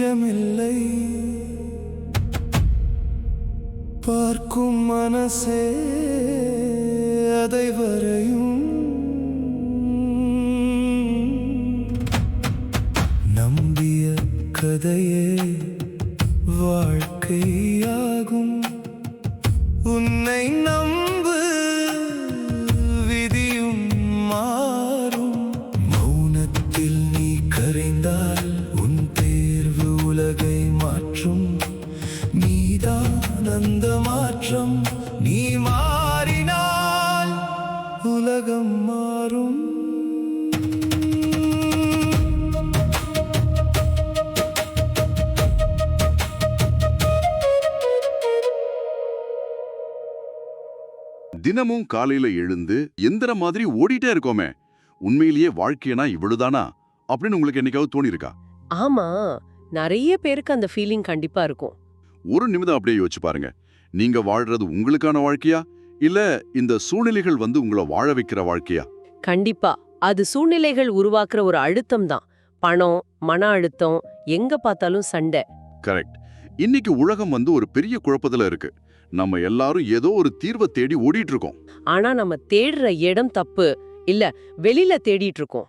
நிஜமில்லை பார்க்கும் மனசே அதை வரையும் நம்பிய கதையே வாழ்க்கையாகும் உன்னை நம்பு விதியும் மாறும் மௌனத்தில் நீ கரைந்தால் உன் தேர்வு உலகை மாற்றும் நீதான் அந்த மாற்றம் நீ மாறினால் உலகம் மாறும் தினமும் காலையில எழுந்து எந்திர மாதிரி ஓடிட்டே இருக்கோமே, உண்மையிலேயே வாழ்க்கையனா இவ்வளவுதானா அப்படின்னு உங்களுக்கு என்னைக்காவது தோணி இருக்கா? ஆமா, நிறைய பேருக்கு அந்த ஃபீலிங் கண்டிப்பா இருக்கும். ஒரு நிமிடம் அப்படியே யோசிச்சு பாருங்க. நீங்க வாழ்றது உங்களுக்கான வாழ்க்கையா, இல்ல இந்த சூழ்நிலைகள் உங்களை வாழ வைக்கிற வாழ்க்கையா? கண்டிப்பா அது சூழ்நிலைகள் உருவாக்குற ஒரு அழுத்தம் தான். பணம், மன அழுத்தம், எங்க பார்த்தாலும் சண்டை. கரெக்ட். இன்னைக்கு உலகம் ஒரு பெரிய குழப்பத்துல இருக்கு. நம்ம எல்லாரும் ஏதோ ஒரு தீர்வை தேடி ஓடிட்டு இருக்கோம். ஆனா நம்ம தேடுற இடம் தப்பு இல்ல, வெளியில தேடிட்டு இருக்கோம்.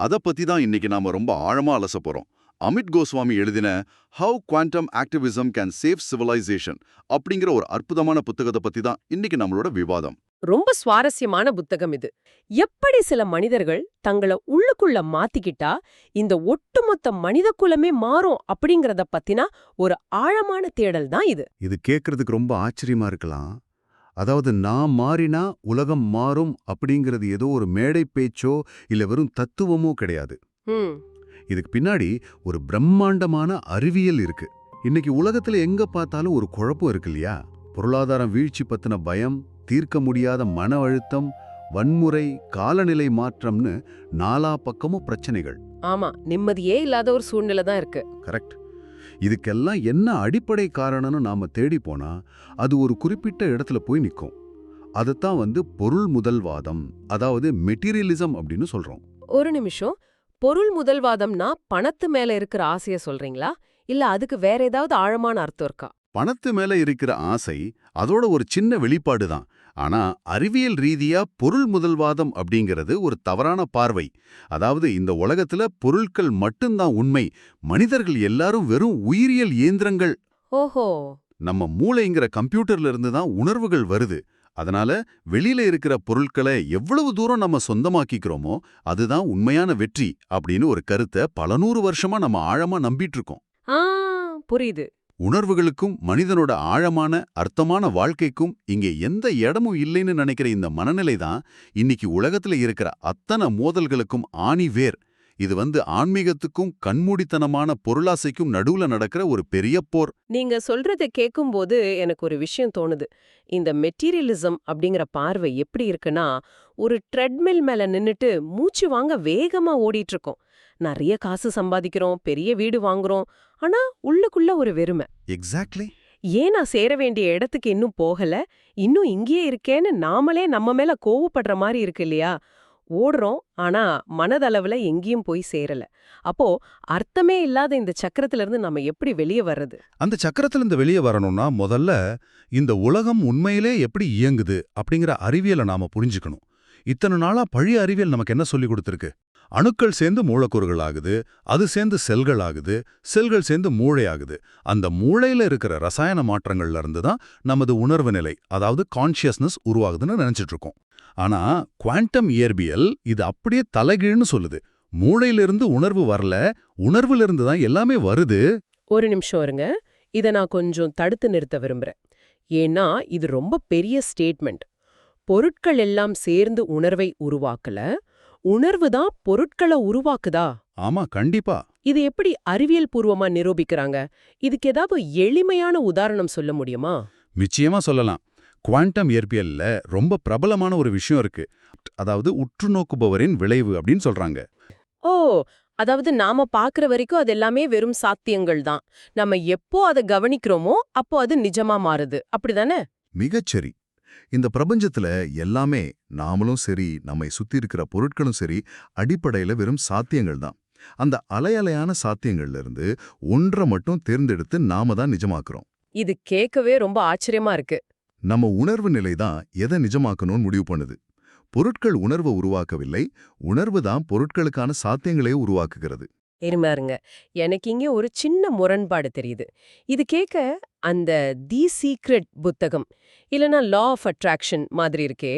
அத பத்தி தான் இன்னைக்கு நாம ரொம்ப ஆழமா அலச போறோம். அமித் கோஸ்வாமி எழுதின how quantum activism can save civilisation அப்படிங்கிற ஒரு அற்புதமான புத்தகத்தை பத்தி தான் இன்னைக்கு நம்மளோட விவாதம். ரொம்ப சுவாரஸ்யமான புத்தகம் இது. எப்படி சில மனிதர்கள் தங்களை உள்ளுக்குள்ள மாத்திக்கிட்டா இந்த ஒட்டுமொத்த மனித குலமே மாறும் அப்படிங்கறத பத்தினா ஒரு ஆழமான தேடல் தான் இது. இது கேட்கறதுக்கு ரொம்ப ஆச்சரியமா இருக்கலாம். அதாவது நான் மாறினா உலகம் மாறும் அப்படிங்கிறது ஏதோ ஒரு மேடை பேச்சோ இல்ல வெறும் தத்துவமோ கிடையாது. இதுக்கு பின்னாடி ஒரு பிரம்மாண்டமான அறிவியல் இருக்கு. இன்னைக்கு உலகத்துல எங்க பார்த்தாலும் ஒரு குழப்பம் இருக்கு இல்லையா? பொருளாதாரம் வீழ்ச்சி பத்தின பயம், தீர்க்க முடியாத மன அழுத்தம், வன்முறை, காலநிலை மாற்றம்னு நாலா பக்கமும் பிரச்சனைகள். ஆமா, நிம்மதியே இல்லாத ஒரு சூழ்நிலை தான் இருக்கு. கரெக்ட். இதுக்கெல்லாம் என்ன அடிப்படை காரணம்னு நாம தேடி போனா அது ஒரு குறிப்பிட்ட இடத்துல போய் நிற்கும். அதைத்தான் பொருள் முதல்வாதம், அதாவது மெட்டீரியலிசம் அப்படின்னு சொல்றோம். ஒரு நிமிஷம், பொருள் முதல்வாதம்னா பணத்து மேல இருக்கிற ஆசைய சொல்றீங்களா, இல்ல அதுக்கு வேற ஏதாவது ஆழமான அர்த்தம் இருக்கா? பணத்து மேல இருக்கிற ஆசை அதோட ஒரு சின்ன வெளிப்பாடு தான். ஆனா அறிவியல் ரீதியா பொருள் முதல்வாதம் அப்படிங்கிறது ஒரு தவறான பார்வை. அதாவது இந்த உலகத்துல பொருட்கள் மட்டும்தான் உண்மை, மனிதர்கள் எல்லாரும் வெறும் உயிரியல் இயந்திரங்கள். ஓஹோ. நம்ம மூளைங்கிற கம்ப்யூட்டர்ல இருந்து தான் உணர்வுகள் வருது. அதனால வெளியில இருக்கிற பொருட்களை எவ்வளவு தூரம் நம்ம சொந்தமாக்கிக்கிறோமோ அதுதான் உண்மையான வெற்றி அப்படின்னு ஒரு கருத்தை பல 100 வருஷமா நம்ம ஆழமா நம்பிட்டு இருக்கோம். புரியுது. உணர்வுகளுக்கும் மனிதனோட ஆழமான அர்த்தமான வாழ்க்கைக்கும் இங்கே எந்த இடமும் இல்லைன்னு நினைக்கிற இந்த மனநிலை தான் இன்னைக்கு உலகத்துல இருக்கிற அத்தனை மோதல்களுக்கும் ஆணி வேர். இது ஆன்மீகத்துக்கும் கண்மூடித்தனமான பொருளாசைக்கும் நடுவுல நடக்கிற ஒரு பெரிய போர். நீங்க சொல்றதை கேட்கும்போது எனக்கு ஒரு விஷயம் தோணுது. இந்த மெட்டீரியலிசம் அப்படிங்கிற பார்வை எப்படி இருக்குன்னா, ஒரு ட்ரெட்மில் மேல நின்னுட்டு மூச்சு வாங்க வேகமா ஓடிட்டு இருக்கோம். நிறைய காசு சம்பாதிக்கிறோம், பெரிய வீடு வாங்குறோம், ஆனா உள்ளுக்குள்ள ஒரு வெறுமை. எக்ஸாக்ட்லி. ஏன் நான் சேர வேண்டிய இடத்துக்கு இன்னும் போகல, இன்னும் இங்கேயே இருக்கேன்னு நாமளே நம்ம மேல கோவப்படுற மாதிரி இருக்கு இல்லையா? ஓடுறோம், ஆனா மனதளவுல எங்கேயும் போய் சேரல. அப்போ அர்த்தமே இல்லாத இந்த சக்கரத்துல இருந்து நம்ம எப்படி வெளியே வர்றது? அந்த சக்கரத்திலிருந்து வெளியே வரணும்னா முதல்ல இந்த உலகம் உண்மையிலே எப்படி இயங்குது அப்படிங்கிற அறிவியலை நாம புரிஞ்சுக்கணும். இத்தனை நாளா பழைய அறிவியல் நமக்கு என்ன சொல்லி கொடுத்துருக்கு? அணுக்கள் சேர்ந்து மூலக்கூறுகள் ஆகுது, அது சேர்ந்து செல்கள் ஆகுது, செல்கள் சேர்ந்து மூளை ஆகுது. அந்த மூளையில இருக்கிற ரசாயன மாற்றங்கள்ல இருந்து தான் நமது உணர்வு நிலை, அதாவது கான்ஷியஸ்னஸ் உருவாகுதுன்னு நினைச்சிட்டு இருக்கோம். ஆனா குவாண்டம் இயற்பியல் இது அப்படியே தலைகீழ்னு சொல்லுது. மூளையிலிருந்து உணர்வு வரல, உணர்வுல தான் எல்லாமே வருது. ஒரு நிமிஷம் இருங்க, இதை நான் கொஞ்சம் தடுத்து நிறுத்த விரும்புறேன். ஏன்னா இது ரொம்ப பெரிய ஸ்டேட்மெண்ட். பொருட்கள் எல்லாம் சேர்ந்து உணர்வை உருவாக்கல, உணர்வு தான் பொருட்களை உருவாக்குதா? ஆமா, கண்டிப்பா. இது எப்படி அறிவியல் பூர்வமா நிரூபிக்கிறாங்க? இதுக்கு ஏதாவது எளிமையான உதாரணம் சொல்ல முடியுமா? நிச்சயமா சொல்லலாம். குவாண்டம் இயற்பியல்ல ரொம்ப பிரபலமான ஒரு விஷயம் இருக்கு. அதாவது உற்றுநோக்குபவரின் விளைவு அப்படின்னு சொல்றாங்க. ஓ, அதாவது நாம பாக்குற வரைக்கும் அது எல்லாமே வெறும் சாத்தியங்கள் தான். நம்ம எப்போ அதை கவனிக்கிறோமோ அப்போ அது நிஜமா மாறுது, அப்படிதானே? மிகச்சரி. இந்த பிரபஞ்சத்துல எல்லாமே, நாமளும் சரி நம்மை சுத்தி இருக்கிற பொருட்களும் சரி, அடிப்படையில வெறும் சாத்தியங்கள் தான். அந்த அலையலையான சாத்தியங்கள்ல இருந்து ஒன்றை மட்டும் தேர்ந்தெடுத்து நாம தான் நிஜமாக்குறோம். இது கேட்கவே ரொம்ப ஆச்சரியமா இருக்கு. நம்ம உணர்வு நிலை தான் எதை நிஜமாக்கணும்னு முடிவு பண்ணுது. பொருட்கள் உணர்வை உருவாக்கவில்லை, உணர்வு தான் பொருட்களுக்கான சாத்தியங்களே உருவாக்குகிறது. இருங்க, எனக்கு இங்கே ஒரு சின்ன முரண்பாடு தெரியுது. இது கேட்க அந்த தி சீக்ரெட் புத்தகம் இல்லனா லா ஆஃப் அட்ராக்ஷன் மாதிரி இருக்கே.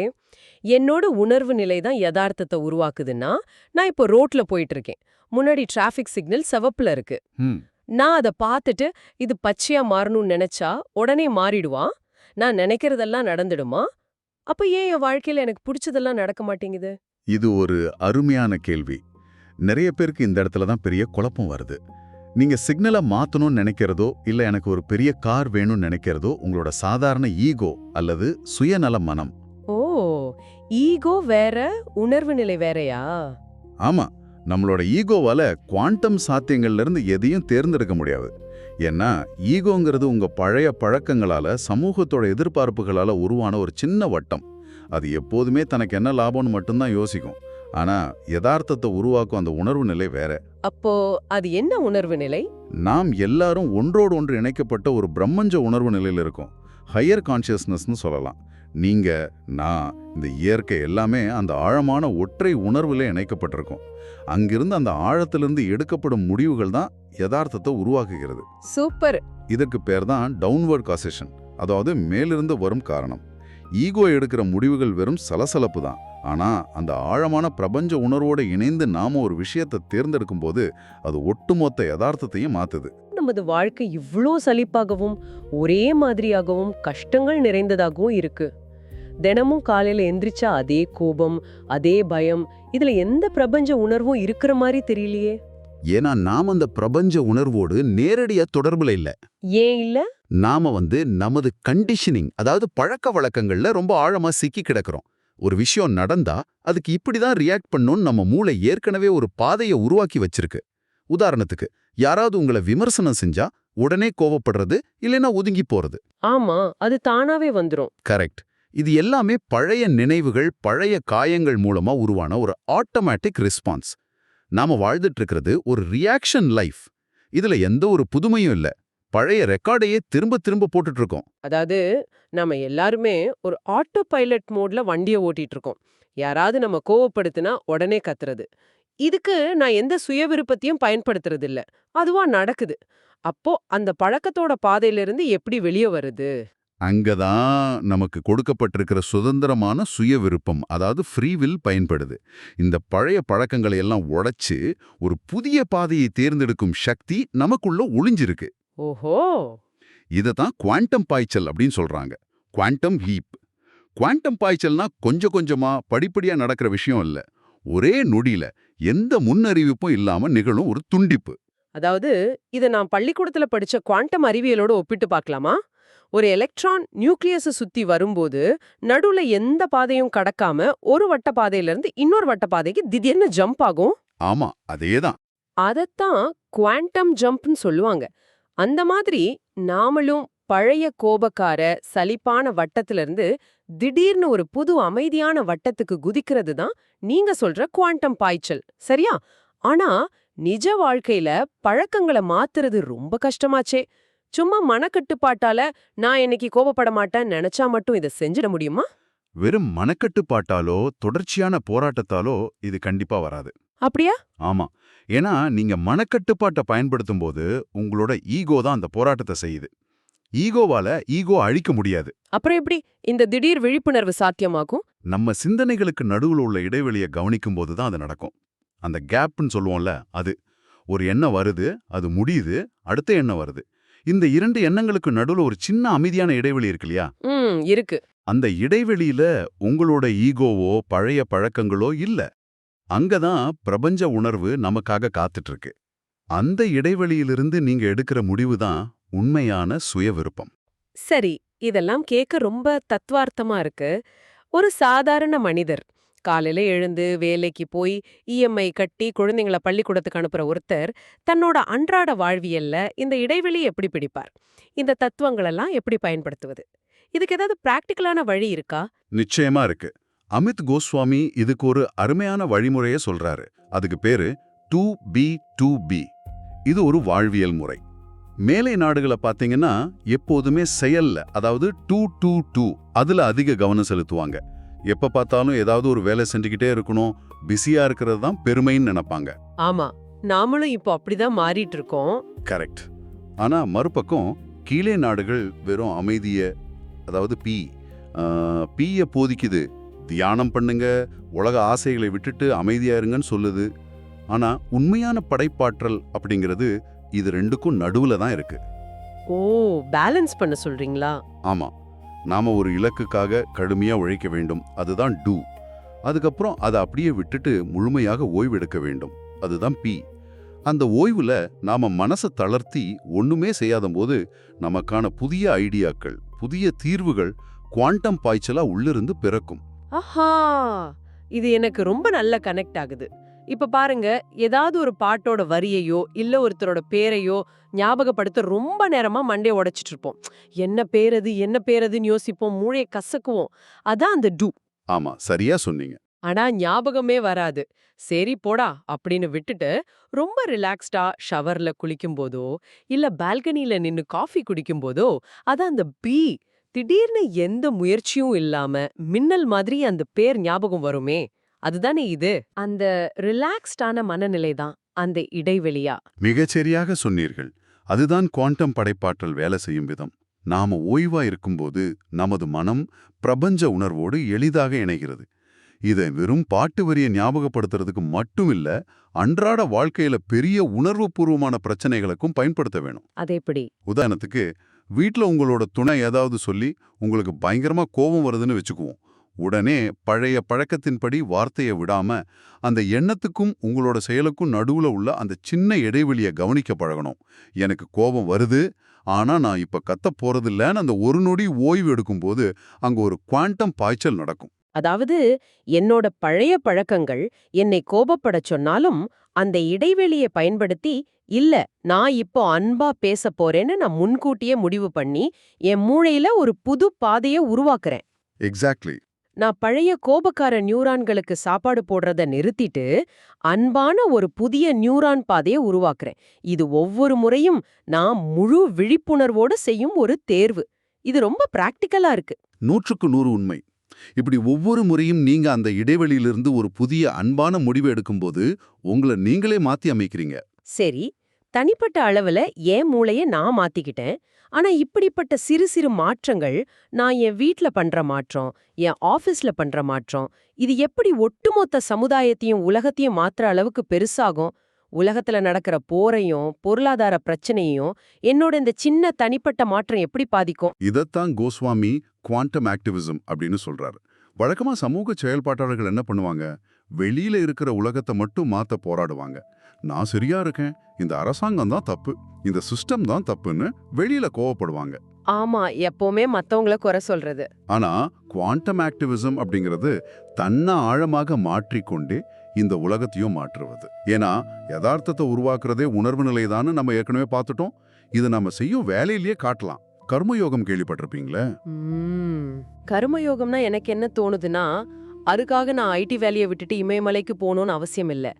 என்னோட உணர்வு நிலை தான் யதார்த்தத்தை உருவாக்குதுன்னா, நான் இப்போ ரோட்ல போயிட்டு இருக்கேன். முன்னாடி டிராஃபிக் சிக்னல் சிவப்புல இருக்கு. ம் நான் அதை பார்த்துட்டு இது பச்சையா மாறணும்னு நினைச்சா உடனே மாறிடுவான். நான் நினைக்கிறதெல்லாம் நடந்துடுமா? அப்ப ஏன் என் வாழ்க்கையில எனக்கு பிடிச்சதெல்லாம் நடக்க மாட்டேங்குது? இது ஒரு அருமையான கேள்வி. நிறைய பேருக்கு இந்த இடத்துல தான் பெரிய குழப்பம் வருது. நீங்க சிக்னலை மாத்தணும்னு நினைக்கிறதோ இல்ல எனக்கு ஒரு பெரிய கார் வேணும்னு நினைக்கிறதோ உங்களோட சாதாரண ஈகோ அல்லது சுயநல மனம். ஓ, ஈகோ வேற, உணர்வு நிலை வேறயா? ஆமா, நம்மளோட ஈகோவால குவாண்டம் சாத்தியங்கள்ல இருந்து எதையும் தேர்ந்தெடுக்க முடியாது. ஏன்னா ஈகோங்கிறது உங்க பழைய பழக்கங்களால சமூகத்தோட எதிர்பார்ப்புகளால உருவான ஒரு சின்ன வட்டம். அது எப்போதுமே தனக்கு என்ன லாபம்னு மட்டும்தான் யோசிக்கும். ஆனா யதார்த்தத்தை உருவாக்கும் அந்த உணர்வு நிலை வேற. அப்போ அது என்ன உணர்வு நிலை? நாம் எல்லாரும் ஒன்றோடு ஒன்று இணைக்கப்பட்ட ஒரு பிரம்மஞ்ச உணர்வு நிலையில இருக்கோம். ஹையர் கான்சியஸ்னஸ்னு சொல்லலாம். நீங்க, நான், இந்த இயற்கை எல்லாமே அந்த ஆழமான ஒற்றை உணர்வுல இணைக்கப்பட்டிருக்கோம். அங்கிருந்து அந்த ஆழத்திலிருந்து எடுக்கப்படும் முடிவுகள் தான் யதார்த்தத்தை உருவாக்குகிறது. சூப்பர். இதற்கு பேர் தான் டவுன்வர்ட் காசேஷன், அதாவது மேலிருந்து வரும் காரணம். ஈகோ எடுக்கிற முடிவுகள் வெறும் சலசலப்பு தான். ஆனா அந்த ஆழமான பிரபஞ்ச உணர்வோடு இணைந்து நாம ஒரு விஷயத்தை தேர்ந்தெடுக்கும் போது அது ஒட்டுமொத்த யதார்த்தத்தையும் மாத்துது. நமது வாழ்க்கை இவ்ளோ சலிப்பாகவும் ஒரே மாதிரியாகவும் கஷ்டங்கள் நிறைந்ததாகவும் இருக்கு. தினமும் காலையில எந்திரிச்சா அதே கோபம், அதே பயம், இதுல எந்த பிரபஞ்ச உணர்வும் இருக்கிற மாதிரி தெரியலையே. ஏன்னா நாம அந்த பிரபஞ்ச உணர்வோடு நேரடியா தொடர்புல இல்ல. ஏன் இல்ல? நாம நமது கண்டிஷனிங், அதாவது பழக்க வழக்கங்கள்ல ரொம்ப ஆழமா சிக்கி கிடக்கிறோம். ஒரு விஷயம் நடந்தா அதுக்கு இப்படிதான் ரியாக்ட் பண்ணணும்னு நம்ம மூளை ஏற்கனவே ஒரு பாதையை உருவாக்கி வச்சிருக்கு. உதாரணத்துக்கு, யாராவது உங்களை விமர்சனம் செஞ்சா உடனே கோவப்படுறது, இல்லைன்னா ஒதுங்கி போறது. ஆமா, அது தானாவே வந்துரும். கரெக்ட். இது எல்லாமே பழைய நினைவுகள், பழைய காயங்கள் மூலமா உருவான ஒரு ஆட்டோமேட்டிக் ரெஸ்பான்ஸ். நாம வாழ்ந்துட்டு இருக்கிறது ஒரு ரியாக்ஷன் லைஃப். இதுல எந்த ஒரு புதுமையும் இல்ல. பழைய ரெக்கார்டையே திரும்ப திரும்ப போட்டுட்டு இருக்கோம். அதாவது நம்ம எல்லாருமே ஒரு ஆட்டோ பைலட் மோட்ல வண்டியை ஓட்டிட்டு இருக்கோம். யாராவது நம்ம கோவப்படுத்தினா உடனே கத்துறது. இதுக்கு நான் எந்த சுய விருப்பத்தையும் பயன்படுத்துறது இல்ல. அதுவா நடக்குது. அப்போ அந்த பழக்கத்தோட பாதையிலிருந்து எப்படி வெளியே வருது? அங்கதான் நமக்கு கொடுக்கப்பட்டிருக்கிற சுதந்திரமான சுய விருப்பம், அதாவது ஃப்ரீ வில் பயன்படுது. இந்த பழைய பழக்கங்களை எல்லாம் உடைச்சு ஒரு புதிய பாதையை தேர்ந்தெடுக்கும் சக்தி நமக்குள்ள ஒளிஞ்சிருக்கு. ஓஹோ. இததான் குவாண்டம் பாய்ச்சல் அப்படின்னு சொல்றாங்க. Quantum leaf. குவாண்டம் பாய்ச்சல்னா கொஞ்சம் கொஞ்சமா படிப்படியா நடக்கிற விஷயம் இல்ல. ஒரே நொடியில எந்த முன்னறிவிப்பும் இல்லாம நிகழும் ஒரு துண்டிப்பு. அதாவது இத நான் பள்ளிக்கூடத்துல படிச்ச குவாண்டம் அறிவியலோட ஒப்பிட்டு பார்க்கலாமா? ஒரு எலக்ட்ரான் நியூக்ளியஸை சுத்தி வரும்போது நடுவுல எந்த பாதையும் கடக்காம ஒரு வட்ட பாதையில இருந்து இன்னொரு வட்ட பாதைக்கு திடீர்னு ஜம்ப் ஆகும். ஆமா, அதேதான். அதத்தான் குவாண்டம் ஜம்ப்னு சொல்லுவாங்க. அந்த மாதிரி நாமளும் பழைய கோபக்கார சலிப்பான வட்டத்துல இருந்து திடீர்னு ஒரு புது அமைதியான வட்டத்துக்கு குதிக்கிறது தான் நீங்க சொல்ற குவாண்டம் பாய்ச்சல், சரியா? ஆனா நிஜ வாழ்க்கையில பழக்கங்களை மாத்துறது ரொம்ப கஷ்டமாச்சே. சும்மா மனக்கட்டுப்பாட்டால நான் இன்னைக்கு கோபப்பட மாட்டேன்னு நினைச்சா மட்டும் இதை செஞ்சிட முடியுமா? வெறும் மனக்கட்டுப்பாட்டாலோ தொடர்ச்சியான போராட்டத்தாலோ இது கண்டிப்பா வராது. அப்படியா? ஆமா. ஏன்னா நீங்க மனக்கட்டுப்பாட்டை பயன்படுத்தும் போது உங்களோட ஈகோ தான் அந்த போராட்டத்தை செய்யுது. ஈகோவால ஈகோ அழிக்க முடியாது. அப்புறம் எப்படி இந்த திடீர் விழிப்புணர்வு சாத்தியமாகும்? நம்ம சிந்தனைகளுக்கு நடுவுல உள்ள இடைவெளியை கவனிக்கும் போது தான் அது நடக்கும். அந்த கேப்னு சொல்லுவோம்ல, அது. ஒரு எண்ணம் வருது, அது முடியுது, அடுத்த எண்ணம் வருது. இந்த இரண்டு எண்ணங்களுக்கு நடுவுல ஒரு சின்ன அமைதியான இடைவெளி இருக்கு இல்லையா? இருக்கு. அந்த இடைவெளியில உங்களோட ஈகோவோ பழைய பழக்கங்களோ இல்ல. அங்கதான் பிரபஞ்ச உணர்வு நமக்காக காத்துட்டு இருக்கு. அந்த இடைவெளியிலிருந்து நீங்க எடுக்கிற முடிவுதான் உண்மையான சுய விருப்பம். சரி, இதெல்லாம் கேட்க ரொம்ப தத்துவார்த்தமா இருக்கு. ஒரு சாதாரண மனிதர் காலையில எழுந்து வேலைக்கு போய் இஎம்ஐ கட்டி குழந்தைங்கள பள்ளிக்கூடத்துக்கு அனுப்புற ஒருத்தர் தன்னோட அன்றாட வாழ்வியல்ல இந்த இடைவெளி எப்படி பிடிப்பார்? இந்த தத்துவங்களெல்லாம் எப்படி பயன்படுத்துவது? இதுக்கு ஏதாவது பிராக்டிக்கலான வழி இருக்கா? நிச்சயமா இருக்கு. அமித் கோஸ்வாமி இதுக்கு ஒரு அருமையான வழிமுறையை சொல்றாரு. அதுக்கு பேரு 2B2B. இது ஒரு வாழ்வியல் முறை. மேலை நாடுகளை பார்த்தீங்கன்னா எப்போதுமே செயல்ல, அதாவது 222 அதுல அதிக கவனம் செலுத்துவாங்க. எப்ப பார்த்தாலும் ஏதாவது ஒரு வேலை செஞ்சுக்கிட்டே இருக்கணும், பிஸியா இருக்கிறது தான் பெருமைன்னு நினைப்பாங்க. ஆமா, நாமளும் இப்போ அப்படிதான் மாறிட்டு இருக்கோம். கரெக்ட். ஆனா மறுபக்கம் கீழே நாடுகள் வெறும் அமைதிய, அதாவது பீய போதிக்குது. தியானம் பண்ணுங்க, உலக ஆசைகளை விட்டுட்டு அமைதியா இருங்கன்னு சொல்லுது. ஆனா உண்மையான படைப்பாற்றல் அப்படிங்கிறது இது ரெண்டுக்கும் நடுவுல தான் இருக்கு. ஓ, பேலன்ஸ் பண்ண சொல்றீங்களா? ஆமா, நாம ஒரு இலக்குக்காக கடுமையா உழைக்க வேண்டும், அதுதான் டூ. அதுக்கப்புறம் அதை அப்படியே விட்டுட்டு முழுமையாக ஓய்வெடுக்க வேண்டும், அதுதான் பி. அந்த ஓய்வுல நாம மனசை தளர்த்தி ஒண்ணுமே செய்யாத போது நமக்கான புதிய ஐடியாக்கள், புதிய தீர்வுகள் குவாண்டம் பாய்ச்சலா உள்ளிருந்து பிறக்கும். ஆஹா, இது எனக்கு ரொம்ப நல்ல கனெக்ட் ஆகுது. இப்ப பாருங்க, ஏதாவது ஒரு பாட்டோட வரியையோ இல்ல ஒருத்தரோட பேரையோ ஞாபகப்படுத்த ரொம்ப நேரமா மண்டைய உடைச்சிட்டு இருப்போம். என்ன பேரதுன்னு யோசிப்போம், மூளையை கசக்குவோம். அதான் அந்த டூ. ஆமா, சரியா சொன்னீங்க. ஆனா ஞாபகமே வராது. சரி போடா அப்படின்னு விட்டுட்டு ரொம்ப ரிலாக்ஸ்டா ஷவர்ல குளிக்கும் போதோ இல்ல பால்கனில நின்னு காஃபி குடிக்கும் போதோ அதான் அந்த பி. திடீர்னு எந்த முயற்சியும் இல்லாம மின்னல் மாதிரி அந்த பேர் ஞாபகம் வருமே, அதுதானே இது. அந்த ரிலாக்ஸ்டான மனநிலை தான் அந்த இடைவெளியா. மிகச்சரியாக சொன்னீர்கள். அதுதான் குவாண்டம் படைப்பாற்றல் வேலை செய்யும் விதம். நாம ஓய்வா இருக்கும்போது நமது மனம் பிரபஞ்ச உணர்வோடு எளிதாக இணைகிறது. இதை வெறும் பாட்டு வரியை ஞாபகப்படுத்துறதுக்கு மட்டும் இல்ல, அன்றாட வாழ்க்கையில பெரிய உணர்வுபூர்வமான பிரச்சனைகளுக்கும் பயன்படுத்த வேணும். அதேபடி உதாரணத்துக்கு, வீட்ல உங்களோட துணை ஏதாவது சொல்லி உங்களுக்கு பயங்கரமா கோபம் வருதுன்னு வச்சுக்குவோம். உடனே பழைய பழக்கத்தின்படி வார்த்தையை விடாம அந்த எண்ணத்துக்கும் உங்களோட செயலுக்கும் நடுவுல உள்ள அந்த சின்ன இடைவெளியை கவனிக்க பழகணும். எனக்கு கோபம் வருது, ஆனா நான் இப்ப கத்தப் போறதில்லன்னு அந்த ஒரு நொடி ஓய்வு எடுக்கும்போது அங்க ஒரு குவாண்டம் பாய்ச்சல் நடக்கும். அதாவது என்னோட பழைய பழக்கங்கள் என்னை கோபப்படச் சொன்னாலும் அந்த இடைவெளியை பயன்படுத்தி இல்ல நான் இப்போ அன்பா பேச போறேன்னு நான் முன்கூட்டியே முடிவு பண்ணி என் மூளையில ஒரு புது பாதையை உருவாக்குறேன். எக்ஸாக்ட்லி. நான் பழைய கோபக்கார நியூரான்களுக்கு சாப்பாடு போடுறத நிறுத்திட்டு அன்பான ஒரு புதிய நியூரான் பாதையை உருவாக்குறேன். இது ஒவ்வொரு முறையும் நான் முழு விழிப்புணர்வோடு செய்யும் ஒரு தேர்வு. இது ரொம்ப பிராக்டிக்கலா இருக்கு. 100க்கு 100 உண்மை. இப்படி ஒவ்வொரு முறையும் நீங்க அந்த இடைவெளியிலிருந்து ஒரு புதிய அன்பான முடிவு எடுக்கும்போது உங்களை நீங்களே மாத்தி அமைக்கிறீங்க. சரி, தனிப்பட்ட அளவுல என் மூளைய நான் மாத்திக்கிட்டேன். ஆனா இப்படிப்பட்ட சிறு சிறு மாற்றங்கள், நான் என் வீட்ல பண்ற மாற்றம், என் ஆபீஸ்ல பண்ற மாற்றம், இது எப்படி ஒட்டுமொத்த சமுதாயத்தையும் உலகத்தையும் மாத்துற அளவுக்கு பெருசாகும்? உலகத்துல நடக்கிற போரையும் பொருளாதார பிரச்சனையும் என்னோட இந்த சின்ன தனிப்பட்ட மாற்றம் எப்படி பாதிக்கும்? இதத்தான் கோஸ்வாமி குவாண்டம் ஆக்டிவிசம் அப்படின்னு சொல்றாரு. வழக்கமா சமூக செயல்பாட்டாளர்கள் என்ன பண்ணுவாங்க? வெளியில இருக்கிற உலகத்தை மட்டும் மாத்த போராடுவாங்க. நான் சரியா இருக்கேன், இந்த அரசாங்கம் தான் தப்பு, இந்த சிஸ்டம் தான் தப்புன்னு வெளியில கோவப்படுவாங்க. ஆமா, எப்பவுமே மத்தவங்கள குறை சொல்றது. ஆனா குவாண்டம் ஆக்டிவிசம் அப்படிங்கிறது தன்னை ஆழமாக மாற்றிக்கொண்டே இந்த உலகத்தையும் மாற்றுவது. ஏன்னா யதார்த்தத்தை உருவாக்குறதே உணர்வு நிலைதான்னு நம்ம ஏற்கனவே பார்த்துட்டோம். இது நம்ம செய்யும் வேலையிலேயே காட்டலாம். கர்மயோகம் கேள்விப்பட்டிருப்பீங்களே? கர்மயோகம்னா எனக்கு என்ன தோணுதுன்னா, அதுக்காக நான் ஐடி வேலையை விட்டுட்டு இமயமலைக்கு போகணும்னு அவசியம் இல்லை.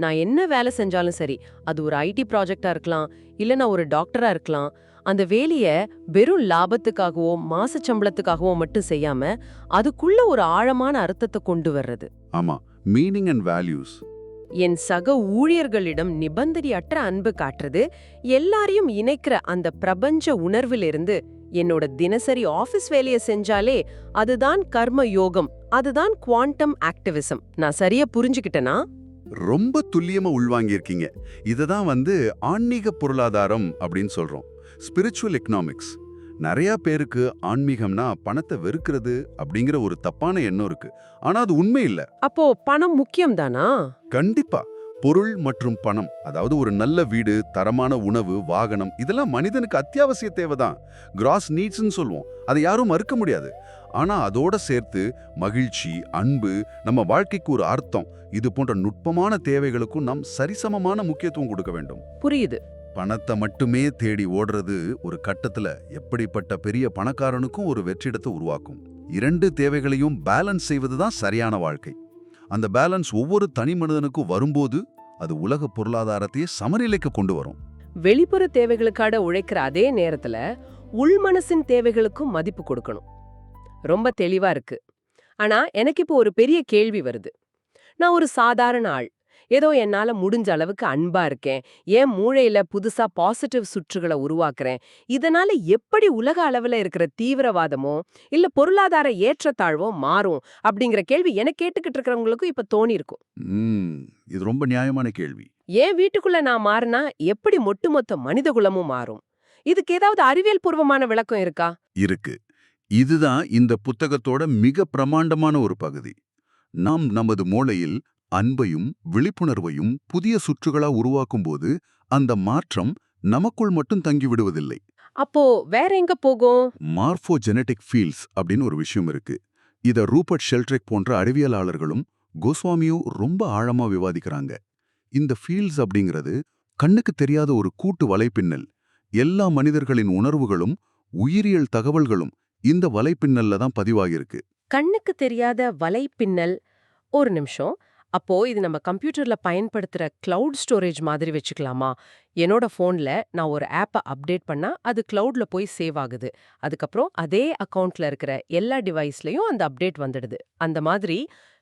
நான் என்ன வேலை செஞ்சாலும் சரி, அது ஒரு ஐடி ப்ராஜெக்டா இருக்கலாம், இல்ல நான் ஒரு டாக்டரா இருக்கலாம், அந்த வேலைய வெறும் லாபத்துக்காகவோ மாச சம்பளத்துக்காகவோ மட்டும் செய்யாம அதுக்குள்ள ஒரு ஆழமான அர்த்தத்தை கொண்டு வர்றது. ஆமா, மீனிங் அண்ட் வேல்யூஸ். என் சக ஊழியர்களிடம் நிபந்தனையற்ற அன்பு காட்டுறது, எல்லாரையும் இணைக்கிற அந்த பிரபஞ்ச உணர்விலிருந்து என்னோட தினசரி ஆபீஸ் வேலையை செஞ்சாலே அதுதான் கர்ம யோகம், அதுதான் குவாண்டம் ஆக்டிவிசம். நான் சரியா புரிஞ்சுக்கிட்டேனா? ரொம்ப துல்லியமா உள்வாங்கியிருக்கீங்க. இததான் ஆன்மீக பொருளாதாரம் அப்படின்னு சொல்றோம், ஸ்பிரிச்சுவல் எக்கனாமிக்ஸ். நிறைய பேருக்கு ஆன்மீகம்னா பணத்தை வெறுக்கிறது அப்படிங்கிற ஒரு தப்பான எண்ணம் இருக்கு. ஆனா அது உண்மை இல்ல. அப்போ பணம் முக்கியம் தானா? கண்டிப்பா. பொருள் மற்றும் பணம், அதாவது ஒரு நல்ல வீடு, தரமான உணவு, வாகனம், இதெல்லாம் மனிதனுக்கு அத்தியாவசிய தேவைதான். கிராஸ் நீட்ஸ்ன்னு சொல்லுவோம், அதை யாரும் மறுக்க முடியாது. ஆனா அதோட சேர்த்து மகிழ்ச்சி, அன்பு, நம்ம வாழ்க்கைக்கு ஒரு அர்த்தம், இது போன்ற நுட்பமான தேவைகளுக்கும் நாம் சரிசமமான முக்கியத்துவம் கொடுக்க வேண்டும். புரியுது. பணத்தை மட்டுமே தேடி ஓடுறது ஒரு கட்டத்துல எப்படிப்பட்ட பெரிய பணக்காரனுக்கும் ஒரு வெற்றிடத்தை உருவாக்கும். இரண்டு தேவைகளையும் பேலன்ஸ் செய்வதுதான் சரியான வாழ்க்கை. அந்த பேலன்ஸ் ஒவ்வொரு தனி மனிதனுக்கும் வரும்போது அது உலக பொருளாதாரத்தையே சமநிலைக்கு கொண்டு வரும். வெளிப்புற தேவைகளுக்காக உழைக்கிற அதே நேரத்துல உள்மனசின் தேவைகளுக்கும் மதிப்பு கொடுக்கணும். ரொம்ப தெளிவா இருக்கு. ஆனா எனக்கு இப்போ ஒரு பெரிய கேள்வி வருது. நான் ஒரு சாதாரண ஆள். ஏதோ என்னால முடிஞ்ச அளவுக்கு அன்பா இருக்கேன். என் மூளையில புதுசா பாசிட்டிவ் சுற்றுகளை உருவாக்குறேன். இதனால எப்படி உலக அளவுல இருக்கிற தீவிரவாதமோ இல்ல பொருளாதார ஏற்றத்தாழ்வோ மாறும் அப்படிங்கிற கேள்வி எனக்கு கேட்டுக்கிட்டு இருக்கிறவங்களுக்கும் இப்ப தோணி இருக்கும். இது ரொம்ப நியாயமான கேள்வி. ஏன் வீட்டுக்குள்ள நான் மாறினா எப்படி ஒட்டுமொத்த மனித குலமும் மாறும்? இதுக்கு ஏதாவது அறிவியல் பூர்வமான விளக்கம் இருக்கா? இருக்கு. இதுதான் இந்த புத்தகத்தோட மிக பிரமாண்டமான ஒரு பகுதி. நாம் நமது மூளையில் அன்பையும் விழிப்புணர்வையும் புதிய சுற்றுகளா உருவாக்கும்போது அந்த மாற்றம் நமக்குள் மட்டும் தங்கிவிடுவதில்லை. அப்போ வேற எங்க போகும்? மார்ஃபோஜெனடிக் ஃபீல்ட்ஸ் அப்படின்னு ஒரு விஷயம் இருக்கு. இத ரூபர்ட் ஷெல்ட்ரிக் போன்ற அறிவியலாளர்களும் கோஸ்வாமியும் ரொம்ப ஆழமா விவாதிக்கிறாங்க. இந்த ஃபீல்ட்ஸ் அப்படிங்கிறது கண்ணுக்கு தெரியாத ஒரு கூட்டு வலைப்பின்னல். எல்லா மனிதர்களின் உணர்வுகளும் உயிரியல் தகவல்களும் இந்த வலைப்பின்னல்ல தான் பதிவாகிருக்கு. கண்ணுக்கு தெரியாத வலைப்பின்னல். ஒரு நிமிஷம். அப்போ இது நம்ம கம்ப்யூட்டர்ல பயன்படுத்துற கிளவுட் ஸ்டோரேஜ் மாதிரி வச்சுக்கலாமா? என்னோட போன்ல நான் ஒரு ஆப்பை அப்டேட் பண்ணா அது கிளவுட்ல போய் சேவ் ஆகுது. அதுக்கப்புறம் அதே அக்கவுண்ட்ல இருக்கிற எல்லா டிவைஸ்லயும் அந்த அப்டேட் வந்துடுது. அந்த மாதிரி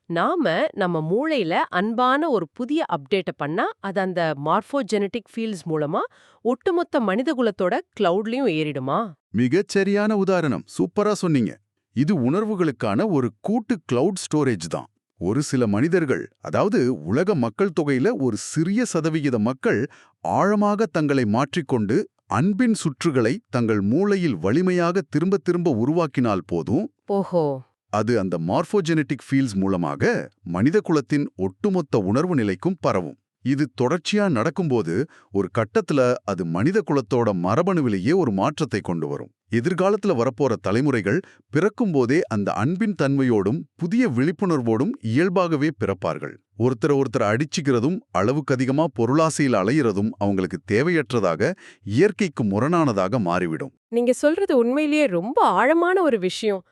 நாம நம்ம மூளையில அன்பான ஒரு புதிய அப்டேட்டை பண்ணா அது அந்த மார்ஃபோஜெனடிக் ஃபீல்ட்ஸ் மூலமா ஒட்டுமொத்த மனிதகுலத்தோட கிளவுட்லயும் ஏறிடுமா? மிகச்சரியான உதாரணம். சூப்பரா சொன்னீங்க. இது உணர்வுகளுக்கான ஒரு கூட்டு கிளவுட் ஸ்டோரேஜ் தான். ஒரு சில மனிதர்கள், அதாவது உலக மக்கள் தொகையில ஒரு சிறிய சதவிகித மக்கள் ஆழமாக தங்களை மாற்றிக்கொண்டு அன்பின் சுற்றுகளை தங்கள் மூளையில் வலிமையாக திரும்ப திரும்ப உருவாக்கினால் போதும், ஓஹோ, அது அந்த மார்ஃபோஜெனடிக் ஃபீல்ட்ஸ் மூலமாக மனித குலத்தின் ஒட்டுமொத்த உணர்வு நிலைக்கும் பரவும். இது தொடர்ச்சியா நடக்கும்போது ஒரு கட்டத்துல அது மனித குலத்தோட மரபணுவிலேயே ஒரு மாற்றத்தை கொண்டு வரும். எதிர்காலத்துல வரப்போற தலைமுறைகள் பிறக்கும்போதே அந்த அன்பின் தன்மையோடும் புதிய விழிப்புணர்வோடும் இயல்பாகவே பிறப்பார்கள். ஒருத்தர் அடிச்சுக்கிறதும் அளவுக்கு அதிகமா பொருளாசையில் அலையிறதும் அவங்களுக்கு தேவையற்றதாக, இயற்கைக்கு முரணானதாக மாறிவிடும். நீங்க சொல்றது உண்மையிலேயே ரொம்ப ஆழமான ஒரு விஷயம்.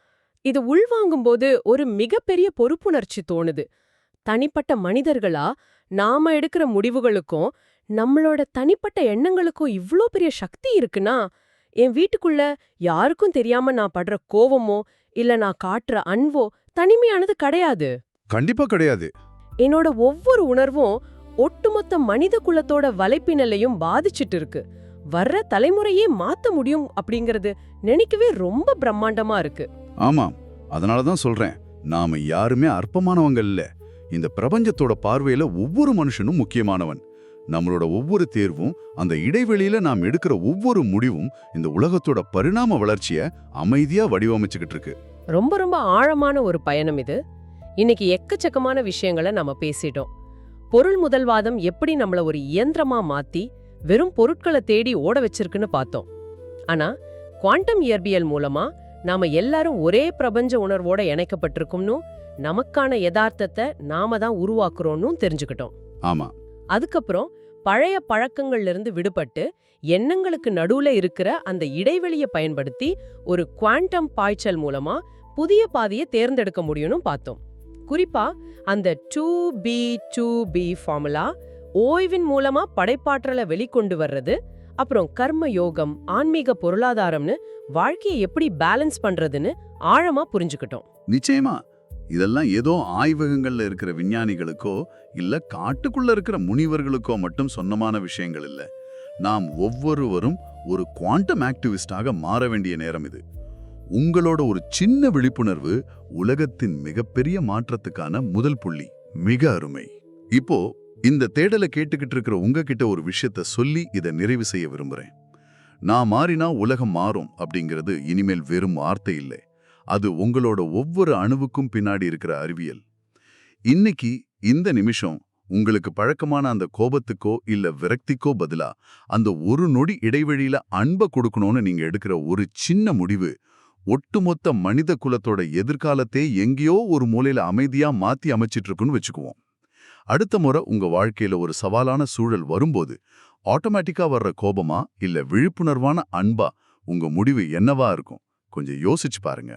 இது உள்வாங்கும்போது ஒரு மிகப்பெரிய பொறுப்புணர்ச்சி தோணுது. தனிப்பட்ட மனிதர்களா நாம எடுக்கிற முடிவுகளுக்கும் நம்மளோட தனிப்பட்ட எண்ணங்களுக்கும் இவ்ளோ பெரிய சக்தி இருக்குன்னா, என் வீட்டுக்குள்ள யாருக்கும் தெரியாம நான் படுற கோவமோ இல்ல நான் காட்டுற அன்போ தனிமையானது கிடையாது. கண்டிப்பா கிடையாது. என்னோட ஒவ்வொரு உணர்வும் ஒட்டுமொத்த மனித குலத்தோட வலைப்பின்னலையும் பாதிச்சிட்டு இருக்கு. வர்ற தலைமுறையே மாத்த முடியும் அப்படிங்கறது நினைக்கவே ரொம்ப பிரம்மாண்டமா இருக்கு. ஆமாம், அதனாலதான் சொல்றேன், நாம யாருமே அற்பமானவங்க இல்ல. இந்த பிரபஞ்சத்தோட பார்வையில ஒவ்வொரு மனுஷனும் முக்கியமானவன். நம்மளோட ஒவ்வொரு தேர்வும், அந்த இடைவெளியில நாம் எடுக்கிற ஒவ்வொரு முடிவும் இந்த உலகத்தோட பரிணாம வளர்ச்சிய அமைதியா வடிவமைச்சுக்கிட்டு இருக்கு. ரொம்ப ரொம்ப ஆழமான ஒரு பயணம் இது. இன்னைக்கு எக்கச்சக்கமான விஷயங்களை நம்ம பேசிட்டோம். பொருள் முதல்வாதம் எப்படி நம்மள ஒரு இயந்திரமா மாத்தி வெறும் பொருட்களை தேடி ஓட வச்சிருக்குன்னு பார்த்தோம். ஆனா குவாண்டம் இயற்பியல் மூலமா நாம எல்லாரும் ஒரே பிரபஞ்ச உணர்வோட இணைக்கப்பட்டிருக்கும்னு, நமக்கான யதார்த்தத்தை நாம தான் உருவாக்குறோம்னு தெரிஞ்சுக்கிட்டோம். ஆமா. அதுக்கப்புறம் பழைய பழக்கங்கள்ல இருந்து விடுபட்டு எண்ணங்களுக்கு நடுவுல இருக்கிற அந்த இடைவெளியை பயன்படுத்தி ஒரு குவாண்டம் பாய்ச்சல் மூலமா புதிய பாதையை தேர்ந்தெடுக்க முடியும்னு பார்த்தோம். குறிப்பா அந்த 2B ஃபார்முலா, ஓய்வின் மூலமா படைப்பாற்றலை வெளிக்கொண்டு வர்றது, அப்புறம் கர்ம யோகம், ஆன்மீக பொருளாதாரம்னு வாழ்க்கையை எப்படி பேலன்ஸ் பண்றதுன்னு ஆழமா புரிஞ்சுக்கிட்டோம். நிச்சயமா இதெல்லாம் ஏதோ ஆய்வகங்கள்ல இருக்கிற விஞ்ஞானிகளுக்கோ இல்ல காட்டுக்குள்ள இருக்கிற முனிவர்களுக்கோ மட்டும் சொந்தமான விஷயங்கள் இல்ல. நாம் ஒவ்வொருவரும் ஒரு குவாண்டம் ஆக்டிவிஸ்டாக மாற வேண்டிய நேரம் இது. உங்களோட ஒரு சின்ன விழிப்புணர்வு உலகத்தின் மிகப்பெரிய மாற்றத்துக்கான முதல் புள்ளி. மிக அருமை. இப்போ இந்த தேடலை கேட்டுக்கிட்டு இருக்கிற உங்ககிட்ட ஒரு விஷயத்த சொல்லி இதை நிறைவு செய்ய விரும்புறேன். நான் மாறினா உலகம் மாறும் அப்படிங்கிறது இனிமேல் வெறும் வார்த்தை இல்லை. அது உங்களோட ஒவ்வொரு அணுவுக்கும் பின்னாடி இருக்கிற அறிவியல். இன்னைக்கு இந்த நிமிஷம் உங்களுக்கு பழக்கமான அந்த கோபத்துக்கோ இல்ல விரக்திக்கோ பதிலா அந்த ஒரு நொடி இடைவெளியில அன்பை கொடுக்கணும்னு நீங்க எடுக்கிற ஒரு சின்ன முடிவு ஒட்டுமொத்த மனித குலத்தோட எதிர்காலத்தை எங்கேயோ ஒரு மூலையில அமைதியா மாத்தி அமைச்சிட்டு இருக்குன்னு வச்சுக்குவோம். அடுத்த முறை உங்க வாழ்க்கையில ஒரு சவாலான சூழல் வரும்போது ஆட்டோமேட்டிக்கா வர்ற கோபமா இல்ல விழிப்புணர்வான அன்பா உங்க முடிவு என்னவா இருக்கும்? கொஞ்சம் யோசிச்சு பாருங்க.